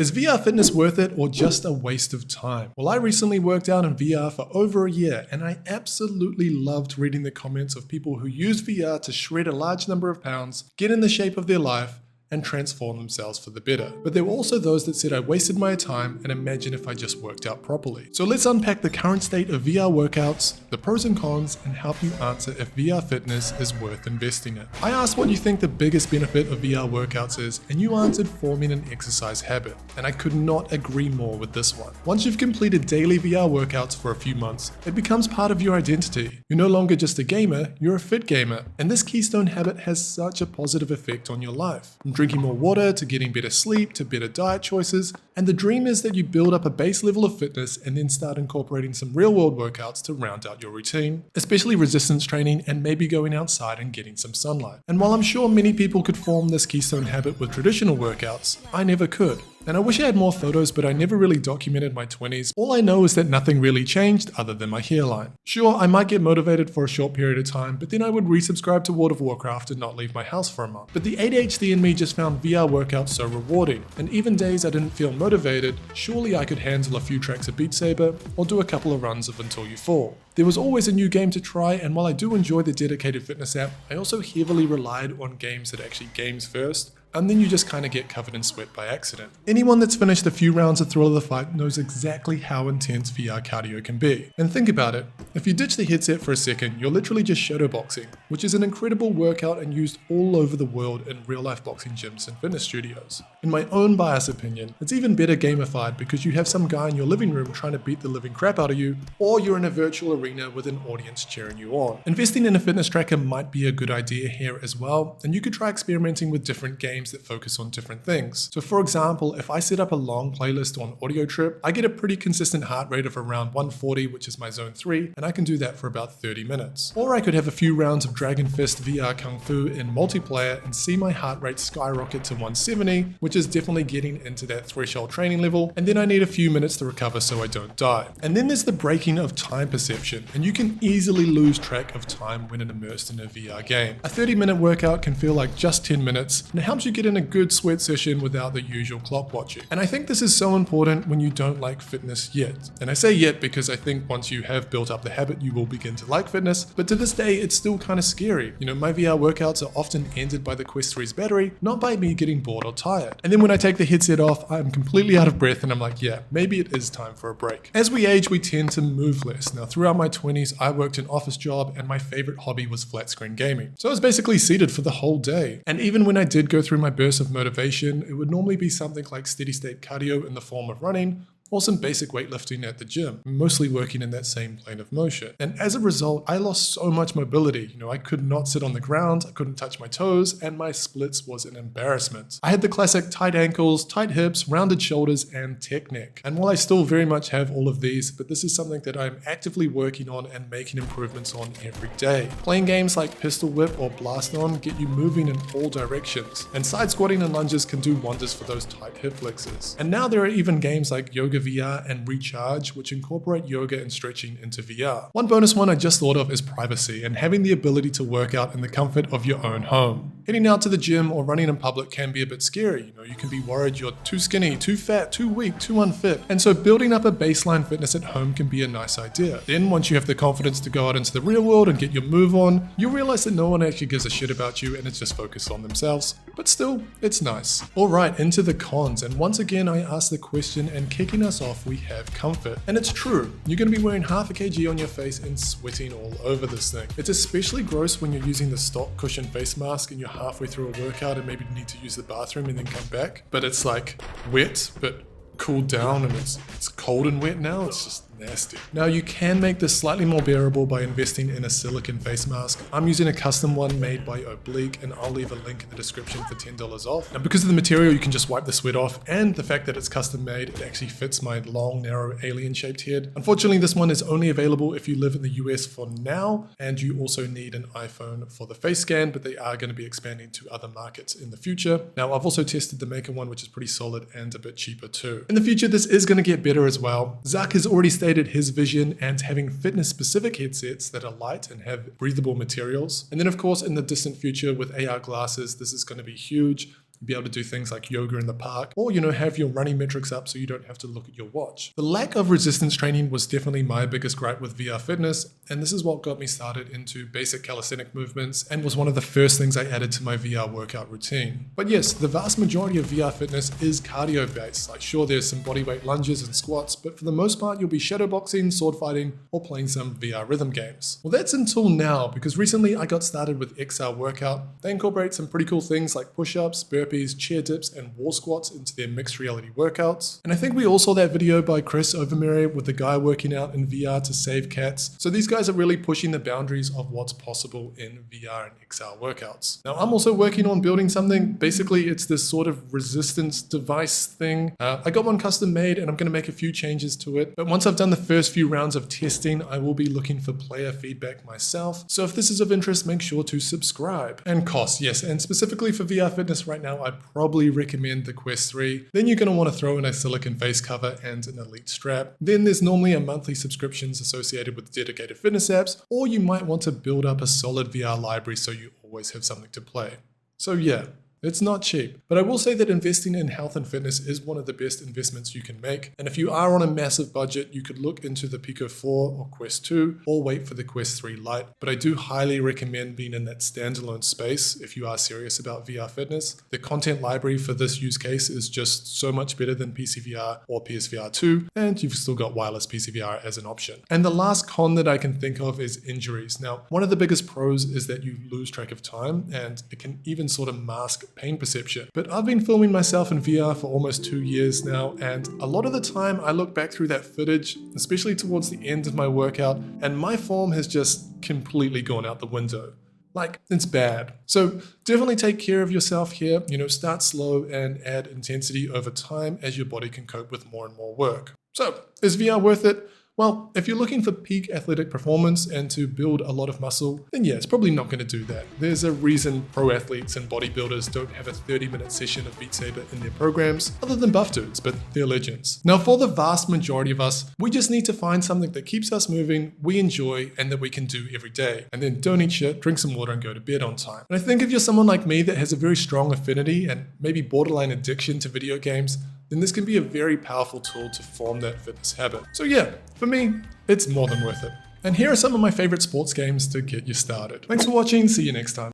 Is VR fitness worth it or just a waste of time? Well, I recently worked out in VR for over a year, and I absolutely loved reading the comments of people who use VR to shred a large number of pounds, get in the shape of their life, and transform themselves for the better. But there were also those that said I wasted my time and imagine if I just worked out properly. So let's unpack the current state of VR workouts, the pros and cons, and help you answer if VR fitness is worth investing in. I asked what you think the biggest benefit of VR workouts is, and you answered forming an exercise habit. And I could not agree more with this one. Once you've completed daily VR workouts for a few months, it becomes part of your identity. You're no longer just a gamer, you're a fit gamer. And this keystone habit has such a positive effect on your life. From drinking more water, to getting better sleep, to better diet choices. And the dream is that you build up a base level of fitness and then start incorporating some real world workouts to round out your routine, especially resistance training and maybe going outside and getting some sunlight. And while I'm sure many people could form this keystone habit with traditional workouts, I never could. And I wish I had more photos, but I never really documented my 20s. All I know is that nothing really changed other than my hairline. Sure, I might get motivated for a short period of time, but then I would resubscribe to World of Warcraft and not leave my house for a month. But the ADHD in me just found VR workouts so rewarding, and even days I didn't feel motivated, surely I could handle a few tracks of Beat Saber, or do a couple of runs of Until You Fall. There was always a new game to try, and while I do enjoy the dedicated fitness app, I also heavily relied on games that actually games first, and then you just kind of get covered in sweat by accident. Anyone that's finished a few rounds of Thrill of the Fight knows exactly how intense VR cardio can be. And think about it, if you ditch the headset for a second, you're literally just shadowboxing, which is an incredible workout and used all over the world in real life boxing gyms and fitness studios. In my own biased opinion, it's even better gamified because you have some guy in your living room trying to beat the living crap out of you, or you're in a virtual arena with an audience cheering you on. Investing in a fitness tracker might be a good idea here as well, and you could try experimenting with different games that focus on different things. So for example, if I set up a long playlist on Audio Trip, I get a pretty consistent heart rate of around 140, which is my zone 3, and I can do that for about 30 minutes. Or I could have a few rounds of Dragon Fist VR Kung Fu in multiplayer and see my heart rate skyrocket to 170, which is definitely getting into that threshold training level, and then I need a few minutes to recover so I don't die. And then there's the breaking of time perception, and you can easily lose track of time when immersed in a VR game. A 30-minute workout can feel like just 10 minutes, and it helps you get in a good sweat session without the usual clock watching. And I think this is so important when you don't like fitness yet. And I say yet because I think once you have built up the habit, you will begin to like fitness, but to this day, it's still kind of scary. You know, my VR workouts are often ended by the Quest 3's battery, not by me getting bored or tired. And then when I take the headset off, I'm completely out of breath and I'm like, yeah, maybe it is time for a break. As we age, we tend to move less. Now, throughout my 20s, I worked an office job and my favorite hobby was flat screen gaming. So I was basically seated for the whole day. And even when I did go through my burst of motivation, it would normally be something like steady state cardio in the form of running, or some basic weightlifting at the gym, mostly working in that same plane of motion. And as a result, I lost so much mobility. You know, I could not sit on the ground, I couldn't touch my toes, and my splits was an embarrassment. I had the classic tight ankles, tight hips, rounded shoulders, and tech neck. And while I still very much have all of these, but this is something that I'm actively working on and making improvements on every day. Playing games like Pistol Whip or Blast On get you moving in all directions, and side squatting and lunges can do wonders for those tight hip flexors. And now there are even games like Yoga VR and Recharge, which incorporate yoga and stretching into VR. One bonus one I just thought of is privacy and having the ability to work out in the comfort of your own home. Heading out to the gym or running in public can be a bit scary. You know, you can be worried you're too skinny, too fat, too weak, too unfit. And so building up a baseline fitness at home can be a nice idea. Then once you have the confidence to go out into the real world and get your move on, you'll realize that no one actually gives a shit about you and it's just focused on themselves. But still, it's nice. Alright, into the cons. And once again, I asked the question, and kicking us off, we have comfort. And it's true, you're going to be wearing half a kg on your face and sweating all over this thing. It's especially gross when you're using the stock cushion face mask and you're halfway through a workout and maybe need to use the bathroom and then come back. But it's like wet, but cooled down, and it's cold and wet now. It's just nasty. Now you can make this slightly more bearable by investing in a silicone face mask. I'm using a custom one made by Oblique, and I'll leave a link in the description for $10 off. Now because of the material, you can just wipe the sweat off, and the fact that it's custom made, it actually fits my long, narrow, alien shaped head. Unfortunately, this one is only available if you live in the US for now, and you also need an iPhone for the face scan, but they are going to be expanding to other markets in the future. Now I've also tested the Maker one, which is pretty solid and a bit cheaper too. In the future, this is going to get better as well. Zuck has already stated his vision and having fitness specific headsets that are light and have breathable materials. And then of course in the distant future with AR glasses, this is going to be huge. be able to do things like yoga in the park, or, have your running metrics up so you don't have to look at your watch. The lack of resistance training was definitely my biggest gripe with VR fitness, and this is what got me started into basic calisthenic movements and was one of the first things I added to my VR workout routine. But yes, the vast majority of VR fitness is cardio based. Like sure, there's some bodyweight lunges and squats, but for the most part, you'll be shadowboxing, sword fighting, or playing some VR rhythm games. Well, that's until now, because recently I got started with XR Workout. They incorporate some pretty cool things like push-ups, burpees, chair dips, and wall squats into their mixed reality workouts. And I think we all saw that video by Chris Overmary with the guy working out in VR to save cats. So these guys are really pushing the boundaries of what's possible in VR and XR workouts. Now, I'm also working on building something. Basically, it's this sort of resistance device thing. I got one custom made and I'm going to make a few changes to it. But once I've done the first few rounds of testing, I will be looking for player feedback myself. So if this is of interest, make sure to subscribe. And cost, yes. And specifically for VR fitness right now, I probably recommend the Quest 3. Then you're going to want to throw in a silicone face cover and an elite strap. Then there's normally a monthly subscriptions associated with dedicated fitness apps, or you might want to build up a solid VR library so you always have something to play. So yeah. It's not cheap, but I will say that investing in health and fitness is one of the best investments you can make. And if you are on a massive budget, you could look into the Pico 4 or Quest 2 or wait for the Quest 3 Lite. But I do highly recommend being in that standalone space if you are serious about VR fitness. The content library for this use case is just so much better than PCVR or PSVR 2, and you've still got wireless PCVR as an option. And the last con that I can think of is injuries. Now, one of the biggest pros is that you lose track of time, and it can even sort of mask pain perception. But I've been filming myself in VR for almost 2 years now, and a lot of the time I look back through that footage, especially towards the end of my workout, and my form has just completely gone out the window. Like, it's bad. So definitely take care of yourself here. Start slow and add intensity over time as your body can cope with more and more work. So, is VR worth it? Well, if you're looking for peak athletic performance and to build a lot of muscle, then yeah, it's probably not going to do that. There's a reason pro athletes and bodybuilders don't have a 30-minute session of Beat Saber in their programs, other than buff dudes, but they're legends. Now, for the vast majority of us, we just need to find something that keeps us moving, we enjoy, and that we can do every day. And then don't eat shit, drink some water, and go to bed on time. And I think if you're someone like me that has a very strong affinity and maybe borderline addiction to video games, then this can be a very powerful tool to form that fitness habit. So yeah, for me, it's more than worth it. And here are some of my favorite sports games to get you started. Thanks for watching, see you next time.